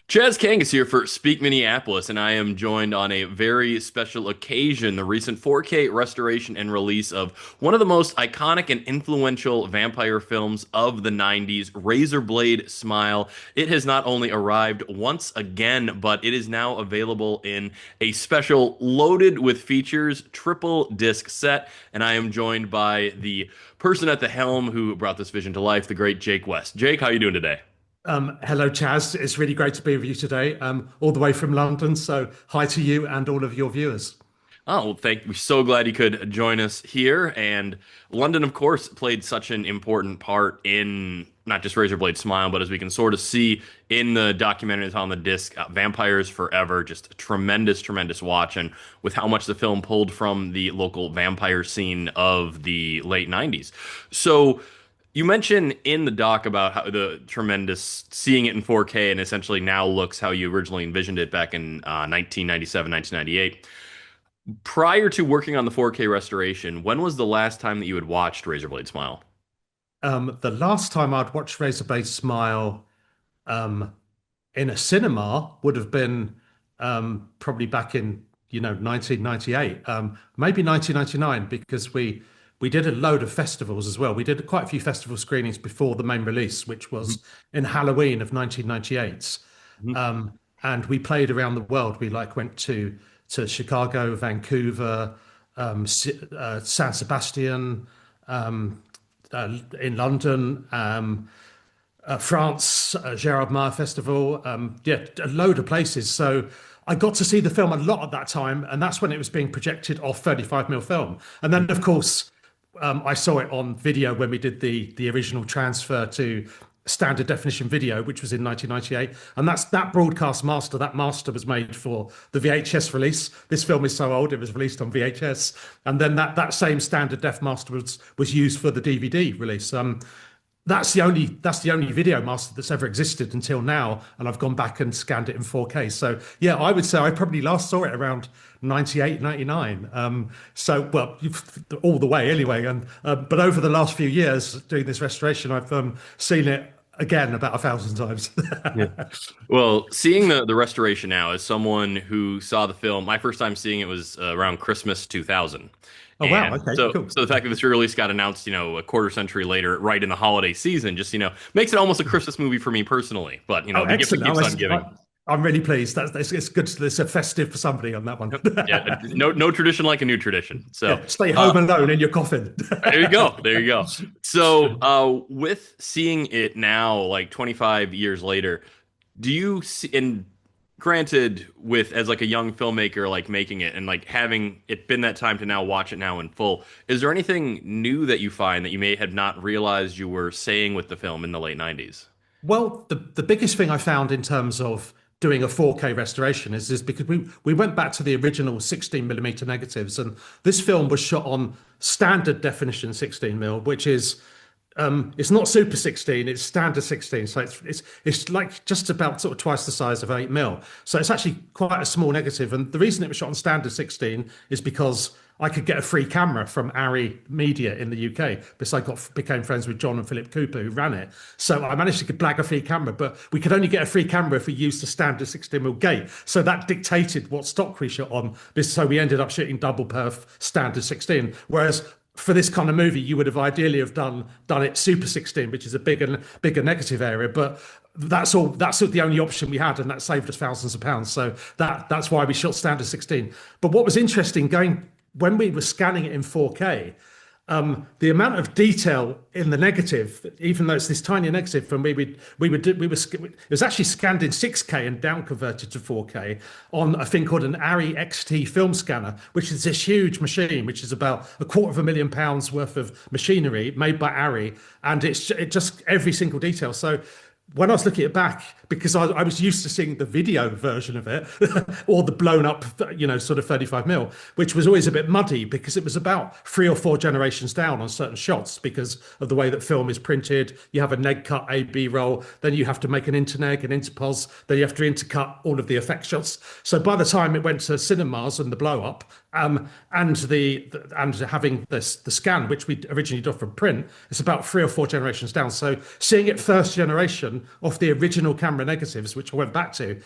Chaz Kangas here for Speak Minneapolis, and I am joined on a very special occasion, the recent 4K restoration and release of one of the most iconic and influential vampire films of the 90s, Razorblade Smile. It has not only arrived once again, but it is now available in a special loaded with features triple disc set, and I am joined by the person at the helm who brought this vision to life, the great Jake West. Jake, how are you doing today? Hello, Chaz. It's really great to be with you today, all the way from London. So, hi to you and all of your viewers. Oh, well, we're so glad you could join us here. And London, of course, played such an important part in not just Razorblade Smile, but as we can sort of see in the documentary that's on the disc, Vampires Forever, just a tremendous, tremendous watch. And with how much the film pulled from the local vampire scene of the late 90s. So, you mentioned in the doc about how the tremendous seeing it in 4K and essentially now looks how you originally envisioned it back in 1997, 1998. Prior to working on the 4K restoration, when was the last time that you had watched Razorblade Smile? The last time I'd watched Razorblade Smile um, in a cinema would have been probably back in 1998, maybe 1999, because we did a load of festivals as well. We did quite a few festival screenings before the main release, which was in Halloween of 1998. Mhm. And we played around the world. We went to Chicago, Vancouver, San Sebastian, in London, France, Gerard Mayer Festival, yeah, a load of places. So I got to see the film a lot at that time, and that's when it was being projected off 35mm film. And then, of course, I saw it on video when we did the original transfer to standard definition video, which was in 1998. And that's that broadcast master. That master was made for the VHS release. This film is so old; it was released on VHS, and then that same standard def master was used for the DVD release. That's the only video master that's ever existed until now, and I've gone back and scanned it in 4K. So yeah, I would say I probably last saw it around 98, 99. So well, all the way anyway. And but over the last few years doing this restoration, I've seen it again about 1,000 times. Yeah. Well, seeing the restoration now as someone who saw the film, my first time seeing it was around Christmas 2000. Oh wow, And okay, so, cool. so the fact that this release got announced, a quarter century later, right in the holiday season, just, makes it almost a Christmas movie for me personally. But, Oh, the gift that excellent. keeps on giving. I'm really pleased. It's good. It's a festive for somebody on that one. Yeah, no tradition like a new tradition. So, Yeah, stay home alone in your coffin. there you go. There you go. So, with seeing it now, like 25 years later, do you see, and granted, with as like a young filmmaker, like making it and like having it been that time to now watch it now in full, is there anything new that you find that you may have not realized you were saying with the film in the late 90s? Well, the biggest thing I found in terms of doing a 4K restoration is because we went back to the original 16mm negatives, and this film was shot on standard definition 16mm, which is it's not super 16, it's standard 16. So it's like just about sort of twice the size of 8mm. So it's actually quite a small negative. And the reason it was shot on standard 16 is because I could get a free camera from Arri Media in the UK because I became friends with John and Philip Cooper who ran it. So I managed to blag a free camera, but we could only get a free camera if we used the standard 16mm gate. So that dictated what stock we shot on. So we ended up shooting double perf standard 16. Whereas for this kind of movie, you would have ideally have done it super 16, which is a bigger negative area. But that's all. That's the only option we had, and that saved us thousands of pounds. So that's why we shot standard 16. But what was interesting going when we were scanning it in 4K, the amount of detail in the negative, even though it's this tiny negative, and it was actually scanned in 6K and down converted to 4K on a thing called an Arri XT film scanner, which is this huge machine, which is about £250,000 worth of machinery made by Arri, and it just every single detail. So when I was looking at it back, because I was used to seeing the video version of it or the blown up, sort of 35mm, which was always a bit muddy because it was about 3 or 4 generations down on certain shots because of the way that film is printed. You have a neg cut A B roll, then you have to make an interneg, an interpos, then you have to intercut all of the effect shots. So by the time it went to cinemas and the blow up, And having this the scan, which we originally did from print, it's about 3 or 4 generations down. So seeing it first generation off the original camera negatives, which I went back to,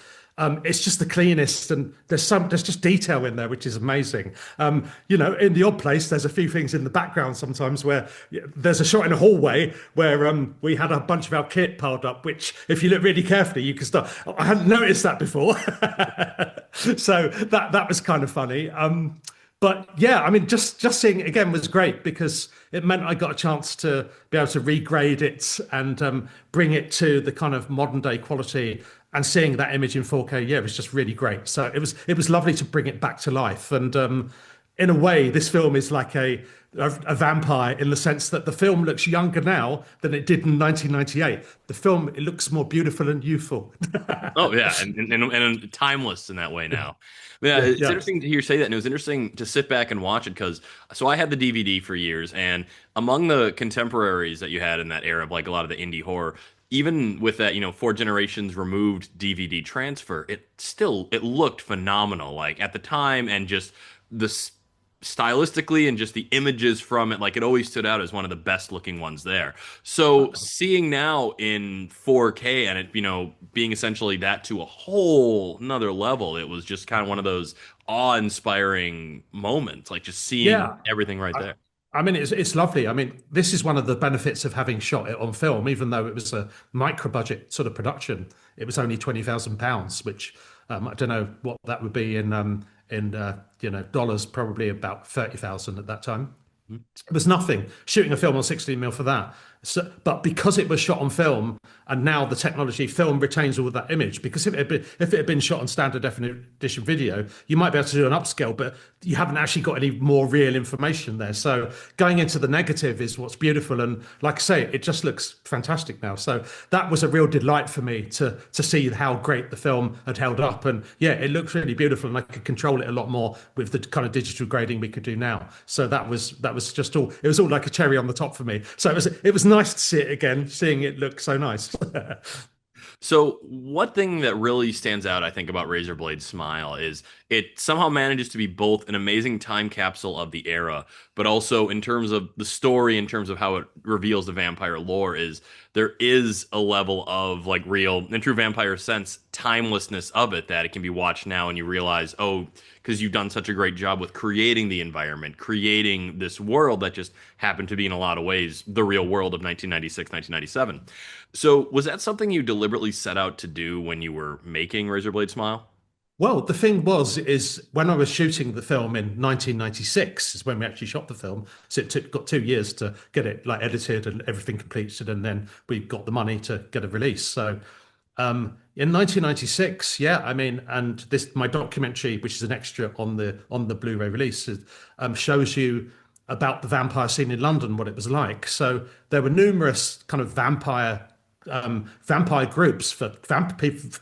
it's just the cleanest, and there's just detail in there which is amazing. In the odd place, there's a few things in the background sometimes where there's a shot in a hallway where we had a bunch of our kit piled up, which if you look really carefully, you can start. I hadn't noticed that before, so that was kind of funny. But yeah, I mean, just seeing it again was great because it meant I got a chance to be able to regrade it and bring it to the kind of modern day quality. And seeing that image in 4K, yeah, it was just really great. So it was lovely to bring it back to life. And in a way, this film is like a vampire in the sense that the film looks younger now than it did in 1998. The film, it looks more beautiful and youthful. Oh yeah, and timeless in that way now. Yeah, Yeah, it's yeah. interesting to hear you say that, and it was interesting to sit back and watch it because so I had the DVD for years, and among the contemporaries that you had in that era, like a lot of the indie horror, even with that, 4 generations removed DVD transfer, it looked phenomenal, like at the time, and just the stylistically and just the images from it, like it always stood out as one of the best looking ones there. So seeing now in 4K and it, being essentially that to a whole another level, it was just kind of one of those awe-inspiring moments, like just seeing Yeah. everything right I, there. I mean, it's lovely. I mean, this is one of the benefits of having shot it on film, even though it was a micro budget sort of production. It was only £20,000, which I don't know what that would be in dollars, probably about 30,000 at that time. It was nothing shooting a film on 16mm for that. So, but because it was shot on film and now the technology film retains all of that image, because if it had been shot on standard definition video, you might be able to do an upscale, but you haven't actually got any more real information there. So going into the negative is what's beautiful. And like I say, it just looks fantastic now. So that was a real delight for me to see how great the film had held up. And yeah, it looks really beautiful and I could control it a lot more with the kind of digital grading we could do now. So that was just all, it was all like a cherry on the top for me. So it was nice to see it again, seeing it look so nice. So, one thing that really stands out, I think, about Razor Blade Smile is it somehow manages to be both an amazing time capsule of the era, but also in terms of the story, in terms of how it reveals the vampire lore, is there is a level of like real, in true vampire sense, timelessness of it that it can be watched now and you realize, oh, because you've done such a great job with creating the environment, creating this world that just happened to be in a lot of ways the real world of 1996, 1997. So, was that something you deliberately set out to do when you were making Razorblade Smile? Well, the thing is when I was shooting the film in 1996 is when we actually shot the film. So got 2 years to get it like edited and everything completed, and then we got the money to get a release. So in 1996, yeah, I mean, and this my documentary, which is an extra on the Blu-ray release, shows you about the vampire scene in London, what it was like. So there were numerous kind of vampire groups for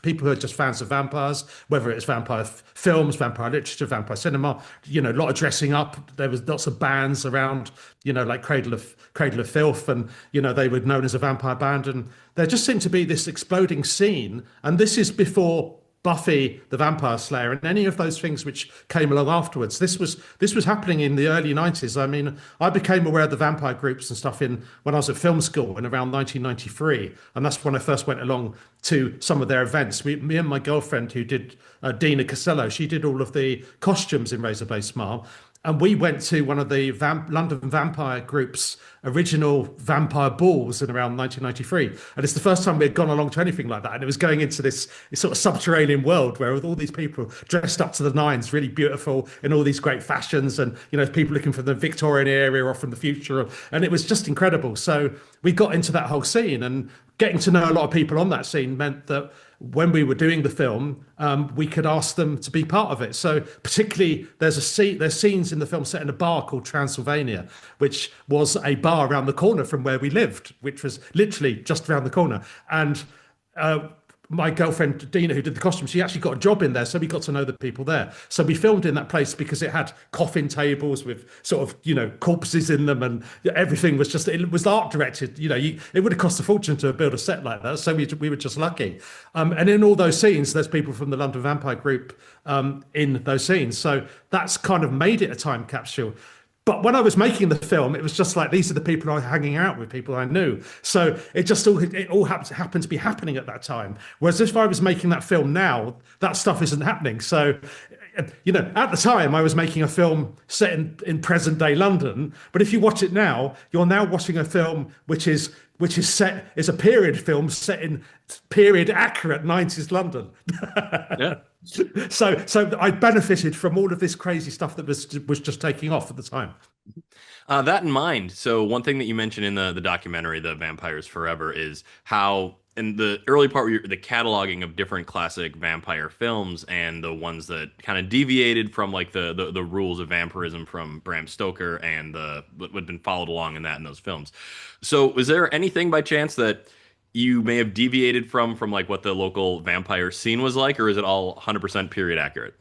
people who are just fans of vampires, whether it's vampire films, vampire literature, vampire cinema, a lot of dressing up. There was lots of bands around, like Cradle of Filth, and they were known as a vampire band, and there just seemed to be this exploding scene. And this is before Buffy the Vampire Slayer and any of those things which came along afterwards. This was happening in the early 90s. I mean, I became aware of the vampire groups and stuff in when I was at film school in around 1993, and that's when I first went along to some of their events. Me and my girlfriend, who did Dina Costello, she did all of the costumes in Razorblade Smile. And we went to one of the London Vampire Group's original vampire balls in around 1993. And it's the first time we had gone along to anything like that. And it was going into this sort of subterranean world where with all these people dressed up to the nines, really beautiful in all these great fashions, and, people looking from the Victorian era or from the future. And it was just incredible. So we got into that whole scene, and getting to know a lot of people on that scene meant that when we were doing the film, we could ask them to be part of it. So particularly, there's scenes in the film set in a bar called Transylvania, which was a bar around the corner from where we lived, which was literally just around the corner. And my girlfriend Dina, who did the costume, she actually got a job in there, so we got to know the people there. So we filmed in that place because it had coffin tables with sort of corpses in them, and everything was just, it was art directed. It would have cost a fortune to build a set like that. So we were just lucky. And in all those scenes, there's people from the London Vampire Group in those scenes. So that's kind of made it a time capsule. But when I was making the film, it was just like, these are the people I was hanging out with, people I knew. So it all happened to be happening at that time. Whereas if I was making that film now, that stuff isn't happening. So, at the time, I was making a film set in present day London. But if you watch it now, you're now watching a film which is a period film set in period accurate 90s London. Yeah. So I benefited from all of this crazy stuff that was just taking off at the time. That in mind, so one thing that you mentioned in the documentary, The Vampires Forever, is how in the early part, the cataloging of different classic vampire films and the ones that kind of deviated from like the rules of vampirism from Bram Stoker and what had been followed along in those films. So, was there anything by chance that you may have deviated from like what the local vampire scene was like, or is it all 100% period accurate?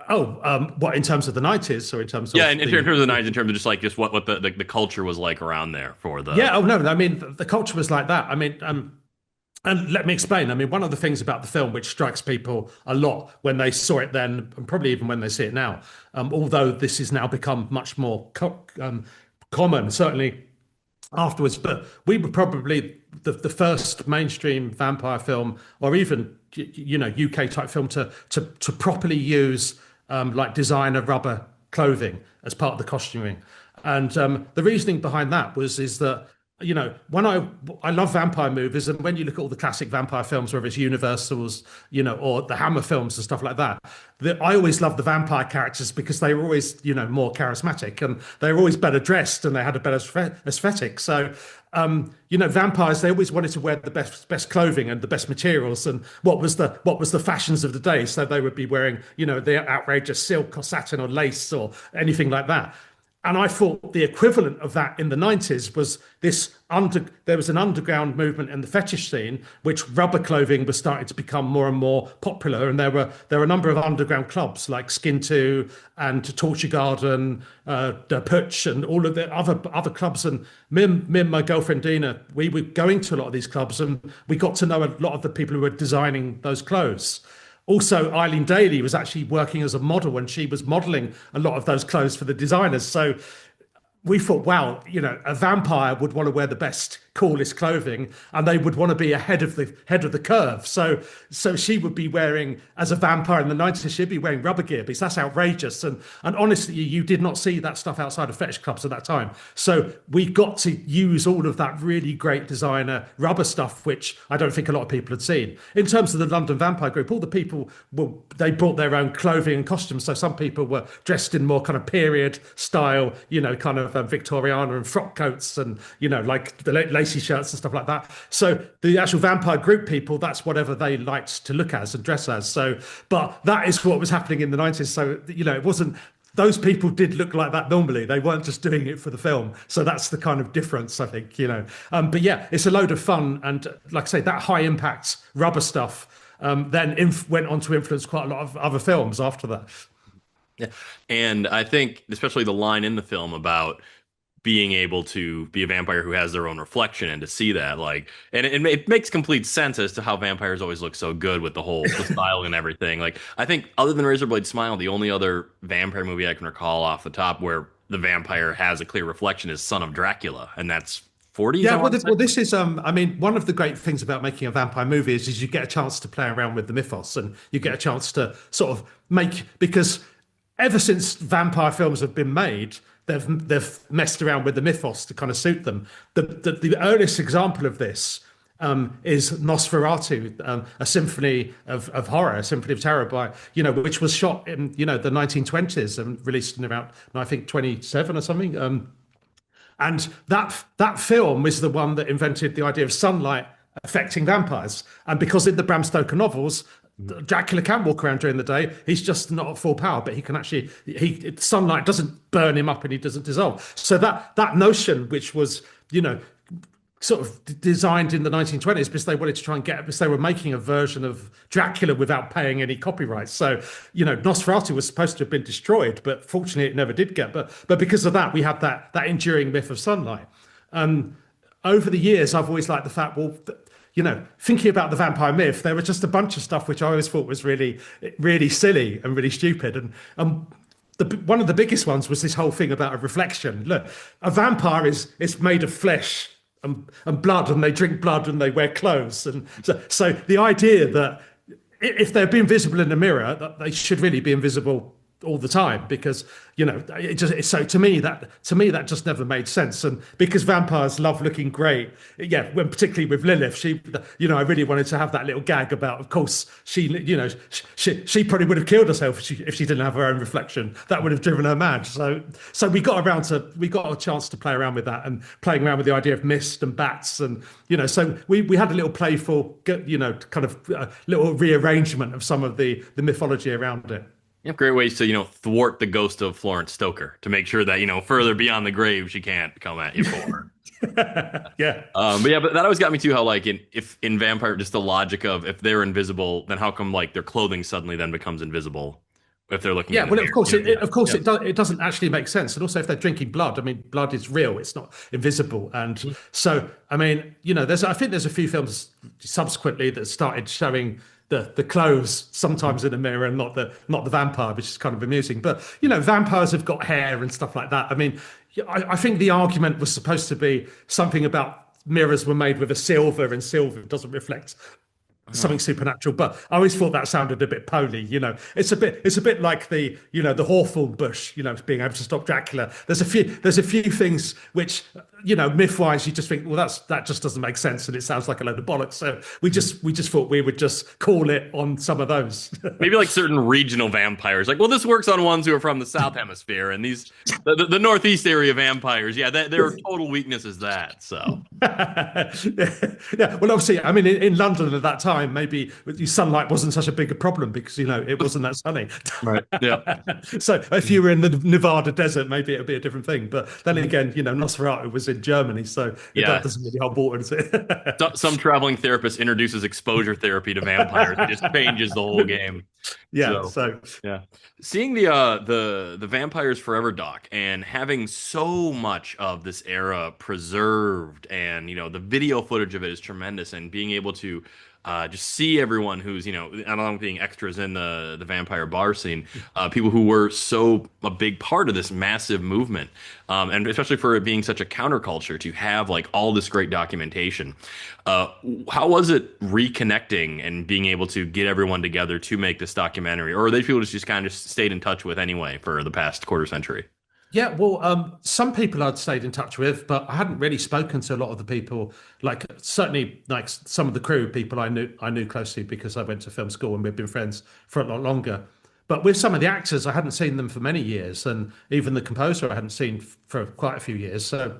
Oh, what, in terms of the 90s, or in terms Yeah, of in terms of the nights, in terms of just what the culture was like around there for the. Yeah, oh no, I mean the culture was like that. I mean, and let me explain. I mean, one of the things about the film which strikes people a lot when they saw it then, and probably even when they see it now, although this has now become much more common, certainly afterwards. But we were probably the first mainstream vampire film, or even UK type film, to properly use like designer rubber clothing as part of the costuming. And the reasoning behind that is that when I love vampire movies, and when you look at all the classic vampire films, whether it's Universal's, or the Hammer films and stuff like that, I always loved the vampire characters because they were always, more charismatic, and they were always better dressed, and they had a better aesthetic. So, vampires, they always wanted to wear the best clothing and the best materials, and what was the fashions of the day. So they would be wearing, the outrageous silk or satin or lace or anything like that. And I thought the equivalent of that in the 90s was there was an underground movement in the fetish scene, which rubber clothing was starting to become more and more popular. And there were a number of underground clubs like Skin 2 and Torture Garden, the Putsch, and all of the other clubs. And me and my girlfriend Dina, we were going to a lot of these clubs, and we got to know a lot of the people who were designing those clothes. Also, Eileen Daly was actually working as a model, and she was modeling a lot of those clothes for the designers. So we thought, wow, a vampire would want to wear the best, coolest clothing, and they would want to be ahead of the curve. So she would be wearing, as a vampire in the 90s, she'd be wearing rubber gear, because that's outrageous. And honestly, you did not see that stuff outside of fetish clubs at that time. So we got to use all of that really great designer rubber stuff, which I don't think a lot of people had seen. In terms of the London Vampire Group, all the people they brought their own clothing and costumes. So some people were dressed in more kind of period style, kind of Victoriana and frock coats, and like the lacy shirts and stuff like that. So the actual vampire group people, that's whatever they liked to look as and dress as. So, but that is what was happening in the 90s. So it wasn't. Those people did look like that normally. They weren't just doing it for the film. So that's the kind of difference, I think. But yeah, it's a load of fun, and like I say, that high impact rubber stuff then went on to influence quite a lot of other films after that. Yeah. And I think especially the line in the film about being able to be a vampire who has their own reflection, and to see that, like, and it makes complete sense as to how vampires always look so good with the style and everything. Like, I think other than Razorblade Smile, the only other vampire movie I can recall off the top where the vampire has a clear reflection is Son of Dracula, and that's 40s. Yeah, well, this is, I mean, one of the great things about making a vampire movie is you get a chance to play around with the mythos, and you get a chance to sort of because ever since vampire films have been made, they've messed around with the mythos to kind of suit them. The earliest example of this is Nosferatu, a symphony of horror, a symphony of terror, which was shot in the 1920s and released in about, I think, 27 or something. And that film is the one that invented the idea of sunlight affecting vampires. And because in the Bram Stoker novels, Dracula can walk around during the day. He's just not at full power, but he can actually, sunlight doesn't burn him up and he doesn't dissolve. So that notion, which was, sort of designed in the 1920s because they wanted to try and get because they were making a version of Dracula without paying any copyright. So, Nosferatu was supposed to have been destroyed, but fortunately it never did get. But because of that, we had that enduring myth of sunlight. Over the years, I've always liked the fact, well, thinking about the vampire myth, there was just a bunch of stuff which I always thought was really, really silly and really stupid. And one of the biggest ones was this whole thing about a reflection. Look, a vampire is made of flesh and blood, and they drink blood and they wear clothes. And so the idea that if they're being visible in the mirror, that they should really be invisible all the time, because so to me that just never made sense. And because vampires love looking great, when particularly with Lilith, I really wanted to have that little gag about, of course, she she probably would have killed herself if she didn't have her own reflection. That would have driven her mad. So we got a chance to play around with that, and playing around with the idea of mist and bats, and so we had a little playful kind of little rearrangement of some of the mythology around it. You have great ways to, thwart the ghost of Florence Stoker to make sure that, further beyond the grave, she can't come at you for. Yeah. But that always got me too, how like in Vampire, just the logic of if they're invisible, then how come like their clothing suddenly then becomes invisible if they're looking at well, the of course, mirror, it doesn't actually make sense. And also, if they're drinking blood, I mean, blood is real; it's not invisible. And so, I mean, I think there's a few films subsequently that started showing the clothes sometimes in a mirror, and not the vampire, which is kind of amusing. But vampires have got hair and stuff like that. I mean, I think the argument was supposed to be something about mirrors were made with a silver, and silver doesn't reflect something supernatural. But I always thought that sounded a bit pony. It's a bit like the hawthorn bush, being able to stop Dracula. There's a few things which myth-wise you just think, well, that just doesn't make sense, and it sounds like a load of bollocks. So we just thought we would just call it on some of those. Maybe like certain regional vampires, like, well, this works on ones who are from the South Hemisphere, and these the Northeast area vampires, their total weakness is that. So yeah. Well, obviously, I mean, in London at that time, maybe sunlight wasn't such a big problem because it wasn't that sunny. Right. Yeah. So if you were in the Nevada desert, maybe it would be a different thing. But then again, Nosferatu was in Germany, so that doesn't really hold water, does it? Some traveling therapist introduces exposure therapy to vampires. It just changes the whole game. Yeah. Seeing the Vampires Forever doc and having so much of this era preserved, and the video footage of it is tremendous, and being able to just see everyone who's, along with being extras in the vampire bar scene, people who were so a big part of this massive movement, and especially for it being such a counterculture to have like all this great documentation. How was it reconnecting and being able to get everyone together to make this documentary, or are they people just kind of stayed in touch with anyway for the past quarter century? Yeah, well, some people I'd stayed in touch with, but I hadn't really spoken to a lot of the people. Like certainly, like some of the crew people I knew closely because I went to film school and we've been friends for a lot longer. But with some of the actors, I hadn't seen them for many years, and even the composer I hadn't seen for quite a few years. So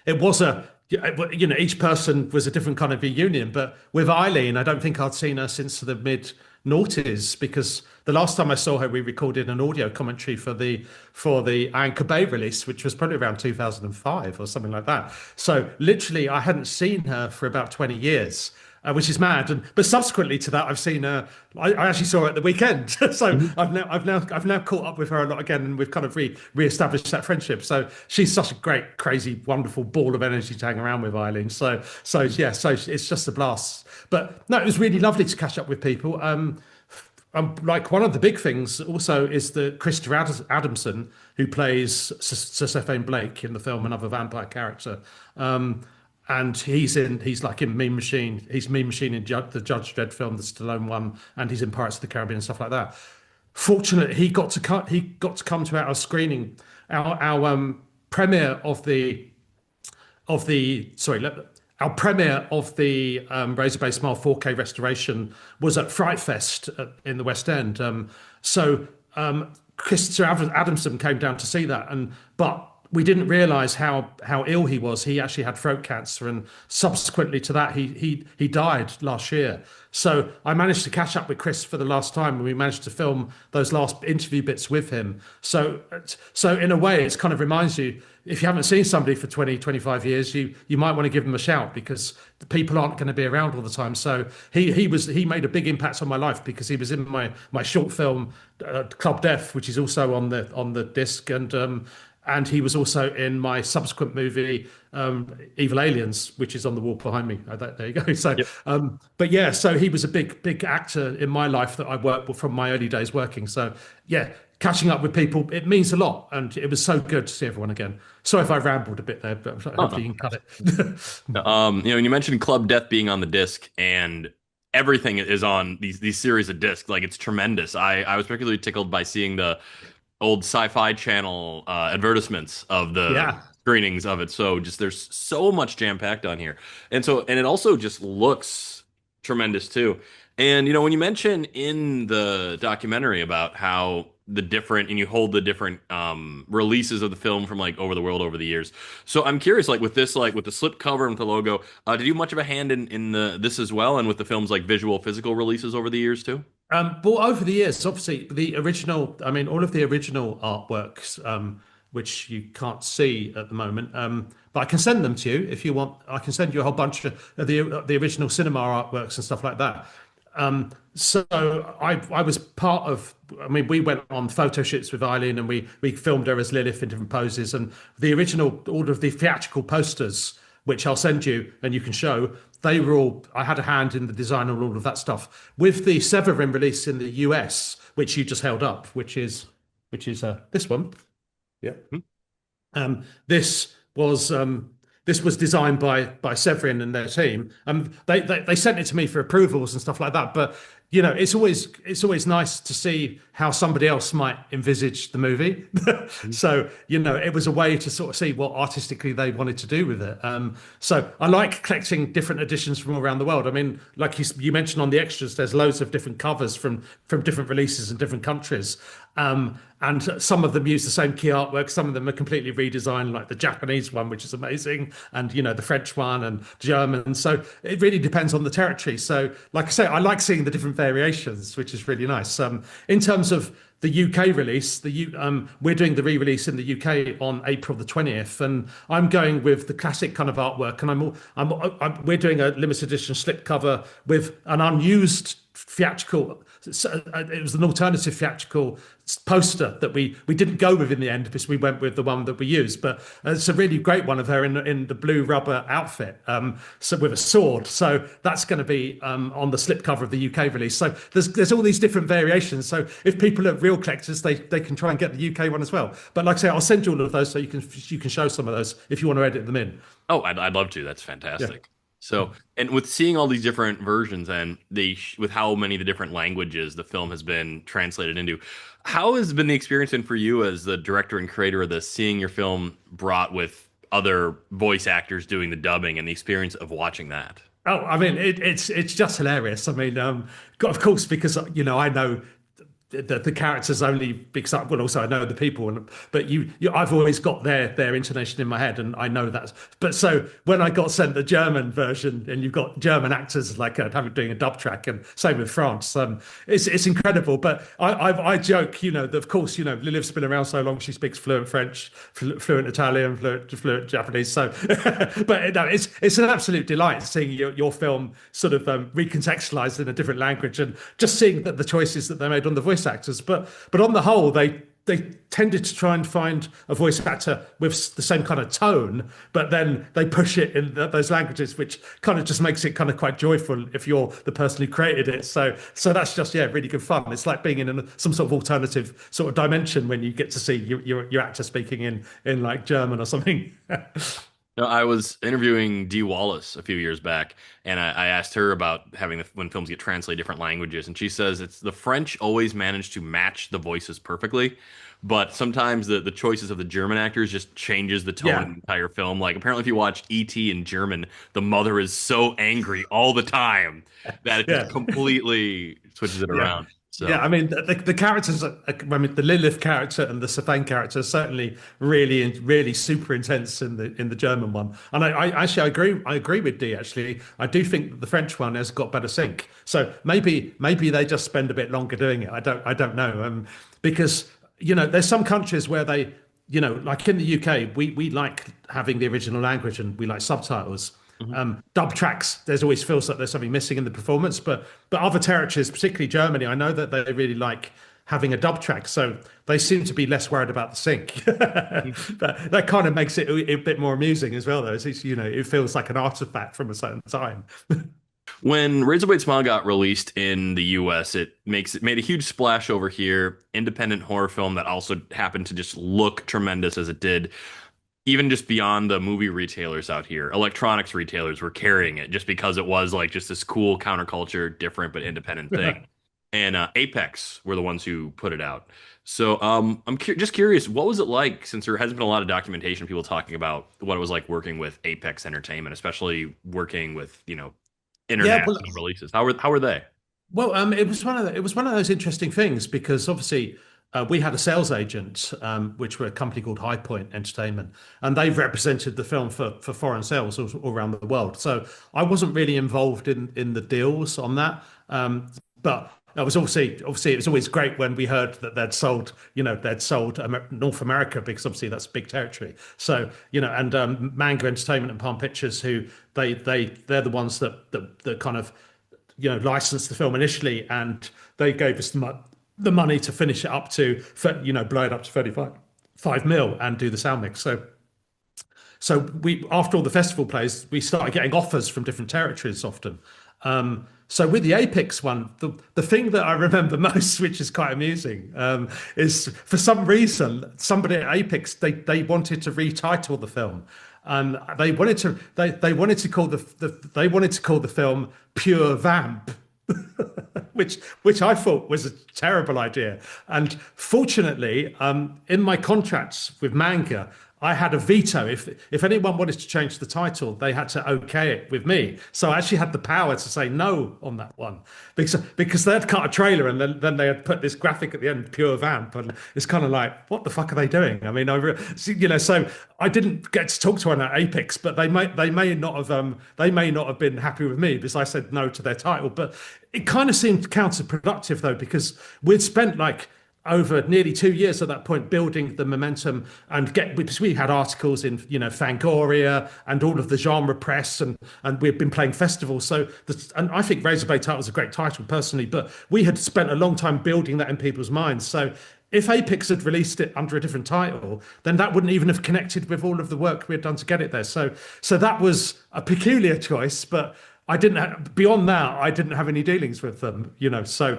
it was each person was a different kind of reunion. But with Eileen, I don't think I'd seen her since the mid noughties, because the last time I saw her, we recorded an audio commentary for the Anchor Bay release, which was probably around 2005 or something like that. So literally, I hadn't seen her for about 20 years. Which is mad, but subsequently to that, I've seen her. I actually saw her at the weekend, so I've now caught up with her a lot again, and we've kind of re-established that friendship. So she's such a great, crazy, wonderful ball of energy to hang around with, Eileen. So it's just a blast. But no, it was really lovely to catch up with people. Like one of the big things also is the Christopher Adamson, who plays Sir Severin Blake in the film, another vampire character. And he's like in Mean Machine. He's Mean Machine in the Judge Dredd film, the Stallone one, and he's in Pirates of the Caribbean and stuff like that. Fortunately, he got to come to our screening, our premiere of the our premiere of the Razorblade Smile 4K restoration was at Fright Fest in the West End. So Christopher Adamson came down to see that, but we didn't realize how ill he was. He actually had throat cancer, and subsequently to that, he died last year. So I managed to catch up with Chris for the last time, and we managed to film those last interview bits with him. So in a way, it's kind of reminds you, if you haven't seen somebody for 20, 25 years, you might want to give them a shout, because the people aren't going to be around all the time. So he made a big impact on my life, because he was in my short film Club Death, which is also on the disc, and he was also in my subsequent movie, Evil Aliens, which is on the wall behind me. There you go. So, Yep. but yeah, so he was a big actor in my life that I worked with from my early days working. So yeah, catching up with people, it means a lot, and it was so good to see everyone again. Sorry if I rambled a bit there, but Oh, hopefully no. you can cut it. And you mentioned Club Death being on the disc, and everything is on these series of discs. Like, it's tremendous. I was particularly tickled by seeing the old Sci-Fi Channel advertisements of the Yeah. screenings of it. So just there's so much jam-packed on here, and it also just looks tremendous too. And when you mention in the documentary about how the different and you hold the different releases of the film from like over the world over the years. So I'm curious, like with this, like with the slip cover and with the logo, did you have much of a hand in the this as well, and with the film's like visual physical releases over the years too? But over the years, obviously, the original, I mean, all of the original artworks, which you can't see at the moment, but I can send them to you if you want. I can send you a whole bunch of the original cinema artworks and stuff like that. So I was part of. I mean, we went on photo shoots with Eileen, and we filmed her as Lilith in different poses. And the original, all of the theatrical posters, which I'll send you and you can show, they were all. I had a hand in the design of all of that stuff. With the Severin release in the US, which you just held up, which is this one. Yeah. Hmm. This was designed by Severin and their team. They sent it to me for approvals and stuff like that. But it's always nice to see how somebody else might envisage the movie. So it was a way to sort of see what artistically they wanted to do with it. So I like collecting different editions from all around the world. I mean, like you mentioned on the extras, there's loads of different covers from different releases in different countries. And some of them use the same key artwork. Some of them are completely redesigned, like the Japanese one, which is amazing, and the French one and German. So it really depends on the territory. So, like I say, I like seeing the different variations, which is really nice. In terms of the UK release, we're doing the re-release in the UK on April the 20th, and I'm going with the classic kind of artwork, and we're doing a limited edition slipcover with an unused theatrical. It was an alternative theatrical poster that we didn't go with in the end, because we went with the one that we used. But it's a really great one of her in the blue rubber outfit, so with a sword. So that's going to be on the slipcover of the UK release. So there's all these different variations. So if people are real collectors, they can try and get the UK one as well. But like I say, I'll send you all of those so you can show some of those if you want to edit them in. Oh, I'd love to. That's Yeah. fantastic. So, and with seeing all these different versions and with how many of the different languages the film has been translated into, how has been the experience been for you as the director and creator of this, seeing your film brought with other voice actors doing the dubbing and the experience of watching that? Oh, I mean, it's just hilarious. I mean, of course, because I know the characters only because well, also I know the people, but I've always got their intonation in my head, and I know that. But so when I got sent the German version, and you've got German actors like having doing a dub track, and same with France, it's incredible. But I joke, that of course, Lilith's been around so long, she speaks fluent French, fluent Italian, fluent Japanese. So, but no, it's an absolute delight seeing your film sort of recontextualized in a different language, and just seeing that the choices that they made on the voice actors. But on the whole, they tended to try and find a voice actor with the same kind of tone, but then they push it in those languages, which kind of just makes it kind of quite joyful if you're the person who created it. So that's just really good fun. It's like being in some sort of alternative sort of dimension when you get to see your actor speaking in like German or something. No, I was interviewing Dee Wallace a few years back, and I asked her about having when films get translated different languages, and she says it's the French always manage to match the voices perfectly, but sometimes the choices of the German actors just changes the tone of Yeah, the entire film. Like apparently, if you watch E.T. in German, the mother is so angry all the time that it just yeah, completely switches it yeah. around. Yeah, So. I mean the characters. I mean the Lilith character and the Sylvain character are certainly really super intense in the German one. And I actually I agree with D. Actually, I do think that the French one has got better sync. So maybe they just spend a bit longer doing it. I don't know. Because there's some countries where they like in the UK we like having the original language and we like subtitles. Mhm. Dub tracks, there's always feels like there's something missing in the performance, but other territories, particularly Germany, I know that they really like having a dub track, so they seem to be less worried about the sync. That kind of makes it a bit more amusing as well, though. It feels like an artifact from a certain time. When Razorblade Smile got released in the US, it made a huge splash over here. Independent horror film that also happened to just look tremendous as it did. Even just beyond the movie retailers out here, electronics retailers were carrying it just because it was like just this cool counterculture, different but independent thing. And Apex were the ones who put it out. So just curious, what was it like? Since there hasn't been a lot of documentation, people talking about what it was like working with Apex Entertainment, especially working with Yeah, well, international releases. How were they? it was one of those interesting things because obviously we had a sales agent, which were a company called High Point Entertainment, and they've represented the film for foreign sales all around the world. So I wasn't really involved in the deals on that, but. It was obviously it was always great when we heard that they'd sold North America because obviously that's big territory. So and Manga Entertainment and Palm Pictures, who they're the ones that kind of licensed the film initially, and they gave us the money to finish it up to, blow it up to 35 mil and do the sound mix. So we, after all the festival plays, we started getting offers from different territories often. So with the Apex one, the thing that I remember most, which is quite amusing, is for some reason somebody at Apex they wanted to retitle the film. And they wanted to call the film Pure Vamp, which I thought was a terrible idea. And fortunately, in my contracts with Manga, I had a veto. If anyone wanted to change the title, they had to okay it with me. So I actually had the power to say no on that one because they had cut a trailer and then they had put this graphic at the end, Pure Vamp, and it's kind of like, what the fuck are they doing? I mean, so I didn't get to talk to one at Apex, but they may not have been happy with me because I said no to their title. But it kind of seemed counterproductive though, because we'd spent like over nearly 2 years at that point building the momentum because we had articles in Fangoria and all of the genre press and we've been playing festivals, and I think Razorblade title is a great title personally, but we had spent a long time building that in people's minds. So if Apex had released it under a different title, then that wouldn't even have connected with all of the work we had done to get it there. So that was a peculiar choice, but beyond that, I didn't have any dealings with them, So,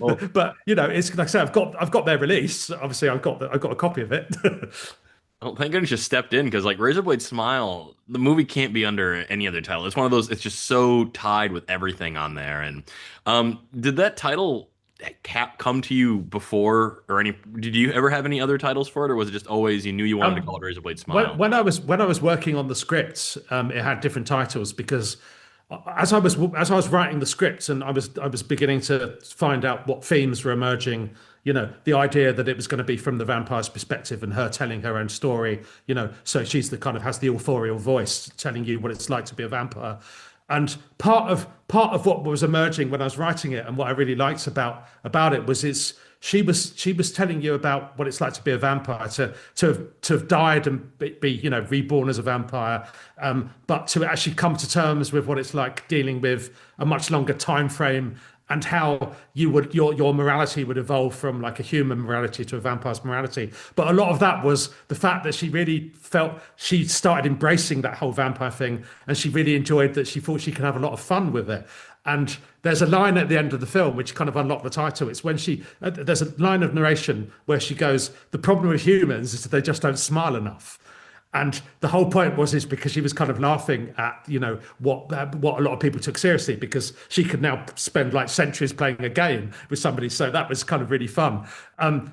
Well, but it's like I say, I've got their release. Obviously, I've got a copy of it. well, thank goodness you stepped in because like Razorblade Smile, the movie can't be under any other title. It's one of those. It's just so tied with everything on there. And did that title come to you before or any? Did you ever have any other titles for it, or was it just always you knew you wanted to call it Razorblade Smile? When I was working on the script, it had different titles because as I was writing the script and I was beginning to find out what themes were emerging. The idea that it was going to be from the vampire's perspective and her telling her own story. So she's the kind of has the authorial voice telling you what it's like to be a vampire. And part of what was emerging when I was writing it, and what I really liked about it was she was telling you about what it's like to be a vampire, to have died and be reborn as a vampire, but to actually come to terms with what it's like dealing with a much longer time frame and how your morality would evolve from like a human morality to a vampire's morality. But a lot of that was the fact that she really felt she started embracing that whole vampire thing, and she really enjoyed that. She thought she could have a lot of fun with it. And there's a line at the end of the film which kind of unlocked the title. It's when there's a line of narration where she goes, "The problem with humans is that they just don't smile enough." And the whole point is because she was kind of laughing at, what a lot of people took seriously, because she could now spend like centuries playing a game with somebody. So that was kind of really fun.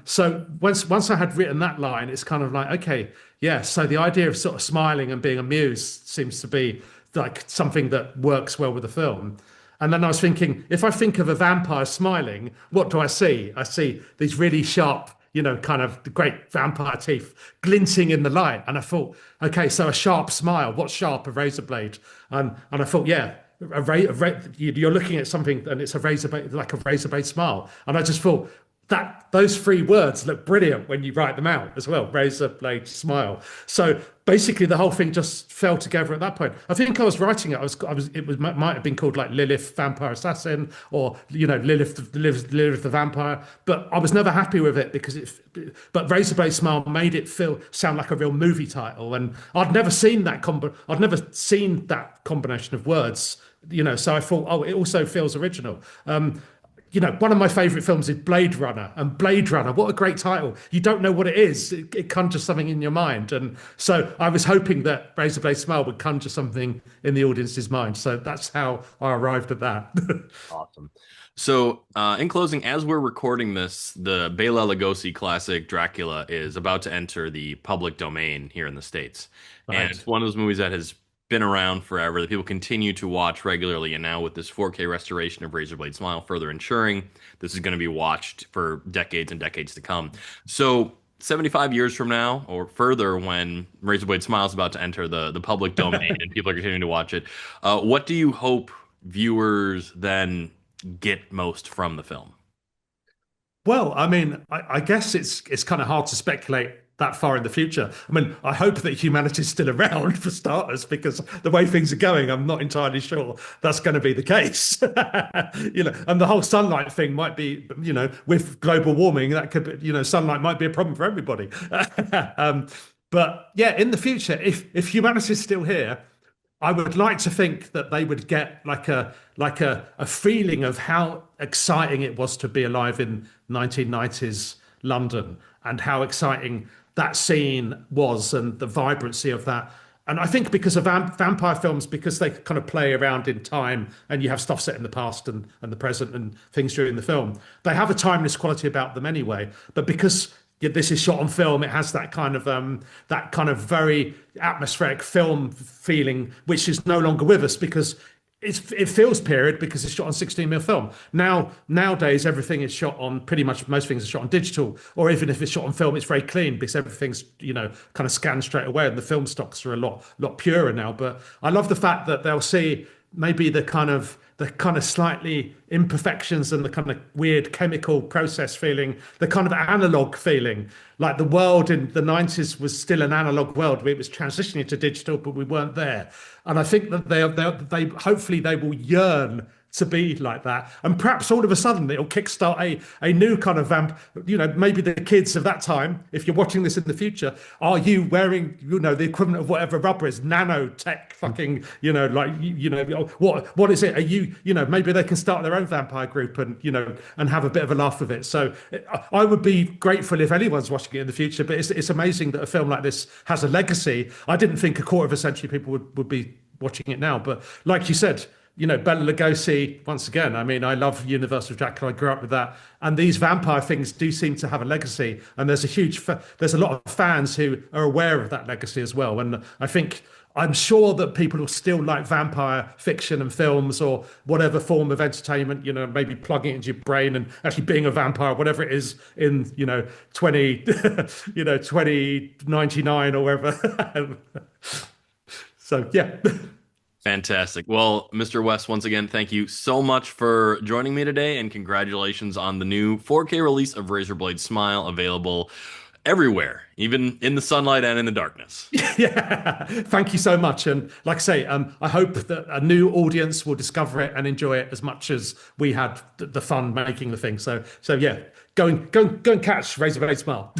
So once I had written that line, it's kind of like, okay, yeah. So the idea of sort of smiling and being amused seems to be like something that works well with the film. And then I was thinking, if I think of a vampire smiling, what do I see? I see these really sharp, kind of the great vampire teeth glinting in the light. And I thought, okay, so a sharp smile. What's sharp? A razor blade. And I thought, yeah, you're looking at something and it's a razor blade, like a razor blade smile. And I just thought that those three words look brilliant when you write them out as well. Razor blade smile. So basically, the whole thing just fell together at that point. I think I was writing it. Might have been called like Lilith Vampire Assassin, or Lilith the Vampire. But I was never happy with it because But Razor Blade Smile made it sound like a real movie title, and I'd never seen that combination of words. So I thought, oh, it also feels original. One of my favorite films is Blade Runner, and Blade Runner, what a great title. You don't know what it is. It conjures something in your mind. And so I was hoping that Razor Blade Smile would conjure something in the audience's mind. So that's how I arrived at that. Awesome. So, in closing, as we're recording this, the Bela Lugosi classic Dracula is about to enter the public domain here in the States. Right. And it's one of those movies that has been around forever, that people continue to watch regularly. And now with this 4K restoration of Razorblade Smile, further ensuring this is going to be watched for decades and decades to come. So 75 years from now or further, when Razorblade Smile is about to enter the public domain and people are continuing to watch it, what do you hope viewers then get most from the film? Well, I mean, I guess it's kind of hard to speculate that far in the future. I mean, I hope that humanity's still around for starters, because the way things are going, I'm not entirely sure that's going to be the case. And the whole sunlight thing might be, with global warming, that could be, sunlight might be a problem for everybody. But yeah, in the future, if humanity's still here, I would like to think that they would get like a feeling of how exciting it was to be alive in 1990s London, and how exciting that scene was, and the vibrancy of that. And I think because of vampire films, because they kind of play around in time, and you have stuff set in the past and the present and things during the film, they have a timeless quality about them anyway. But because this is shot on film, it has that kind of very atmospheric film feeling, which is no longer with us, because it feels period because it's shot on 16mm film. Nowadays, everything is shot on, pretty much most things are shot on digital, or even if it's shot on film, it's very clean because everything's kind of scanned straight away, and the film stocks are a lot purer now. But I love the fact that they'll see maybe the kind of slightly imperfections and the kind of weird chemical process feeling, the kind of analog feeling, like the world in the 90s was still an analog world. It was transitioning to digital, but we weren't there. And I think that they hopefully they will yearn to be like that, and perhaps all of a sudden it'll kickstart a new kind of maybe the kids of that time, if you're watching this in the future, are you wearing the equivalent of whatever rubber is, nanotech fucking what is it, are you maybe they can start their own vampire group and have a bit of a laugh with it. So I would be grateful if anyone's watching it in the future. But it's amazing that a film like this has a legacy. I didn't think a quarter of a century people would be watching it now, but like you said, Bela Lugosi, once again, I mean, I love Universal Dracula. I grew up with that. And these vampire things do seem to have a legacy. And there's a lot of fans who are aware of that legacy as well. And I'm sure that people will still like vampire fiction and films, or whatever form of entertainment, maybe plugging it into your brain and actually being a vampire, whatever it is in, 2099 or wherever. So, yeah. Fantastic. Well, Mr. West, once again, thank you so much for joining me today, and congratulations on the new 4K release of Razorblade Smile, available everywhere, even in the sunlight and in the darkness. Yeah, thank you so much. And like I say, I hope that a new audience will discover it and enjoy it as much as we had the fun making the thing. So yeah, go and catch Razorblade Smile.